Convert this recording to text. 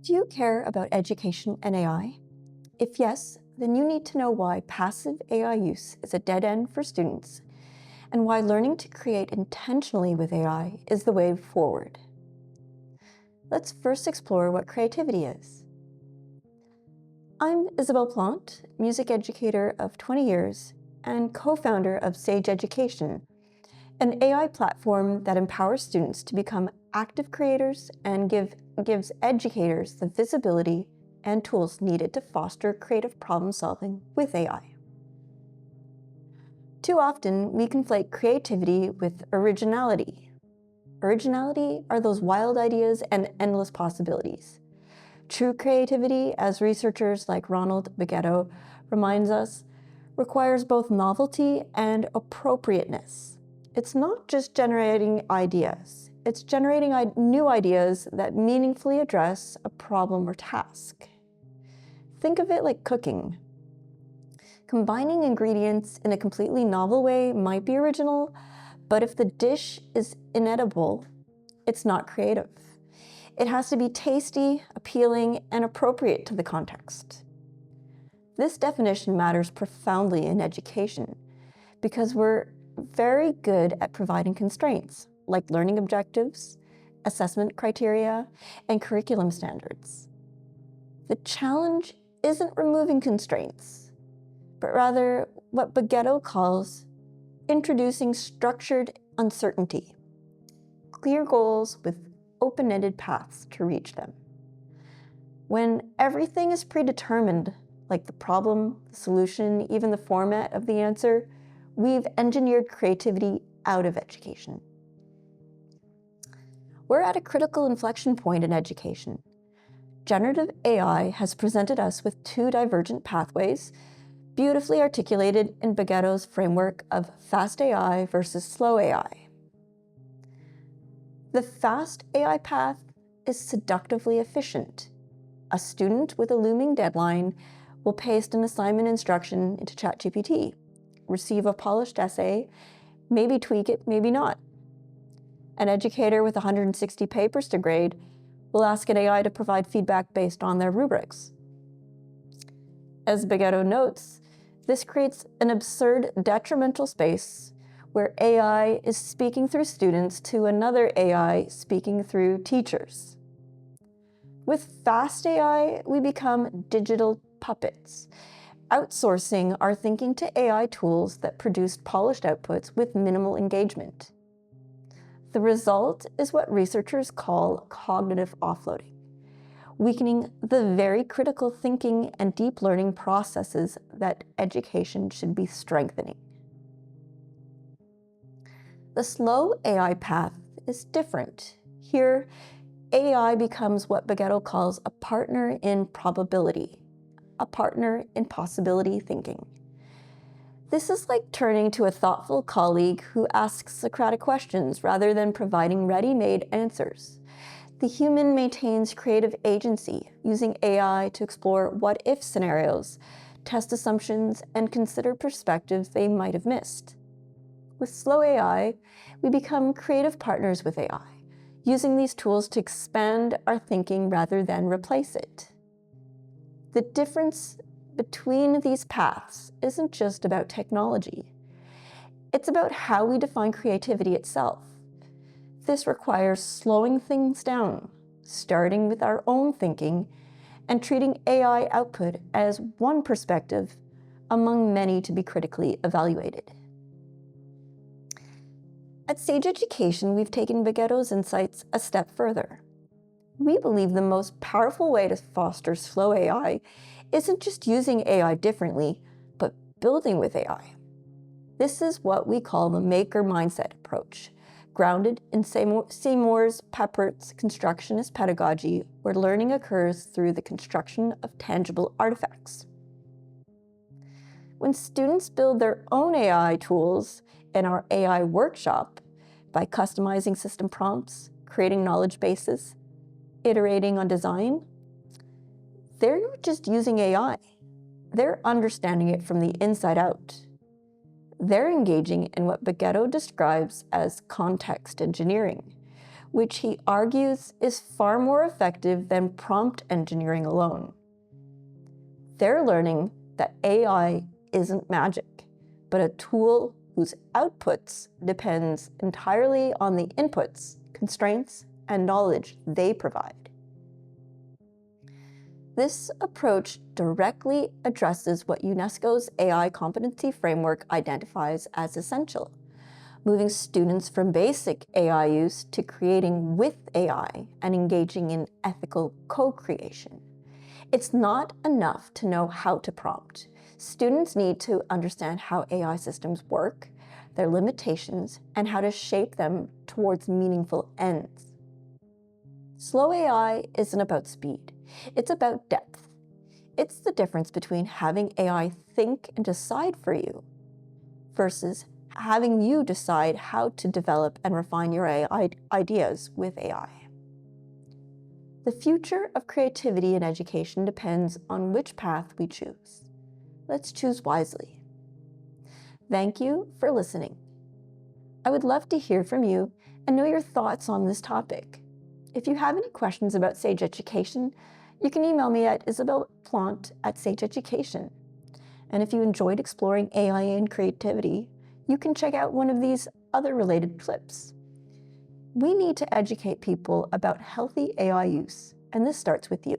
Do you care about education and AI? If yes, then you need to know why passive AI use is a dead end for students and why learning to create intentionally with AI is the way forward. Let's first explore what creativity is. I'm Isabelle Plante, music educator of 20 years and co-founder of Sage Education, an AI platform that empowers students to become active creators and gives educators the visibility and tools needed to foster creative problem solving with AI. Too often, we conflate creativity with originality. Originality are those wild ideas and endless possibilities. True creativity, as researchers like Ronald Beghetto reminds us, requires both novelty and appropriateness. It's not just generating ideas, it's generating new ideas that meaningfully address a problem or task. Think of it like cooking. Combining ingredients in a completely novel way might be original, but if the dish is inedible, it's not creative. It has to be tasty, appealing, and appropriate to the context. This definition matters profoundly in education because we're very good at providing constraints like learning objectives, assessment criteria, and curriculum standards. The challenge isn't removing constraints, but rather what Beghetto calls introducing structured uncertainty, clear goals with open-ended paths to reach them. When everything is predetermined, like the problem, the solution, even the format of the answer, we've engineered creativity out of education. We're at a critical inflection point in education. Generative AI has presented us with two divergent pathways, beautifully articulated in Beghetto's framework of fast AI versus slow AI. The fast AI path is seductively efficient. A student with a looming deadline will paste an assignment instruction into ChatGPT, receive a polished essay, maybe tweak it, maybe not. An educator with 160 papers to grade will ask an AI to provide feedback based on their rubrics. As Beghetto notes, this creates an absurd detrimental space where AI is speaking through students to another AI speaking through teachers. With fast AI, we become digital puppets, outsourcing our thinking to AI tools that produce polished outputs with minimal engagement. The result is what researchers call cognitive offloading, weakening the very critical thinking and deep learning processes that education should be strengthening. The slow AI path is different. Here, AI becomes what Beghetto calls a partner in probability, a partner in possibility thinking. This is like turning to a thoughtful colleague who asks Socratic questions rather than providing ready-made answers. The human maintains creative agency, using AI to explore what-if scenarios, test assumptions, and consider perspectives they might have missed. With slow AI, we become creative partners with AI, using these tools to expand our thinking rather than replace it. The difference between these paths isn't just about technology. It's about how we define creativity itself. This requires slowing things down, starting with our own thinking, and treating AI output as one perspective among many to be critically evaluated. At Sage Education, we've taken Beghetto's insights a step further. We believe the most powerful way to foster slow AI isn't just using AI differently, but building with AI. This is what we call the maker mindset approach, grounded in Seymour Papert's constructionist pedagogy, where learning occurs through the construction of tangible artifacts. When students build their own AI tools in our AI workshop by customizing system prompts, creating knowledge bases, iterating on design, they're not just using AI, they're understanding it from the inside out. They're engaging in what Beghetto describes as context engineering, which he argues is far more effective than prompt engineering alone. They're learning that AI isn't magic, but a tool whose outputs depends entirely on the inputs, constraints, and knowledge they provide. This approach directly addresses what UNESCO's AI competency framework identifies as essential, moving students from basic AI use to creating with AI and engaging in ethical co-creation. It's not enough to know how to prompt. Students need to understand how AI systems work, their limitations, and how to shape them towards meaningful ends. Slow AI isn't about speed. It's about depth. It's the difference between having AI think and decide for you versus having you decide how to develop and refine your AI ideas with AI. The future of creativity in education depends on which path we choose. Let's choose wisely. Thank you for listening. I would love to hear from you and know your thoughts on this topic. If you have any questions about Sage Education, you can email me at isabelplante@sageeducation. And if you enjoyed exploring AI and creativity, you can check out one of these other related clips. We need to educate people about healthy AI use, and this starts with you.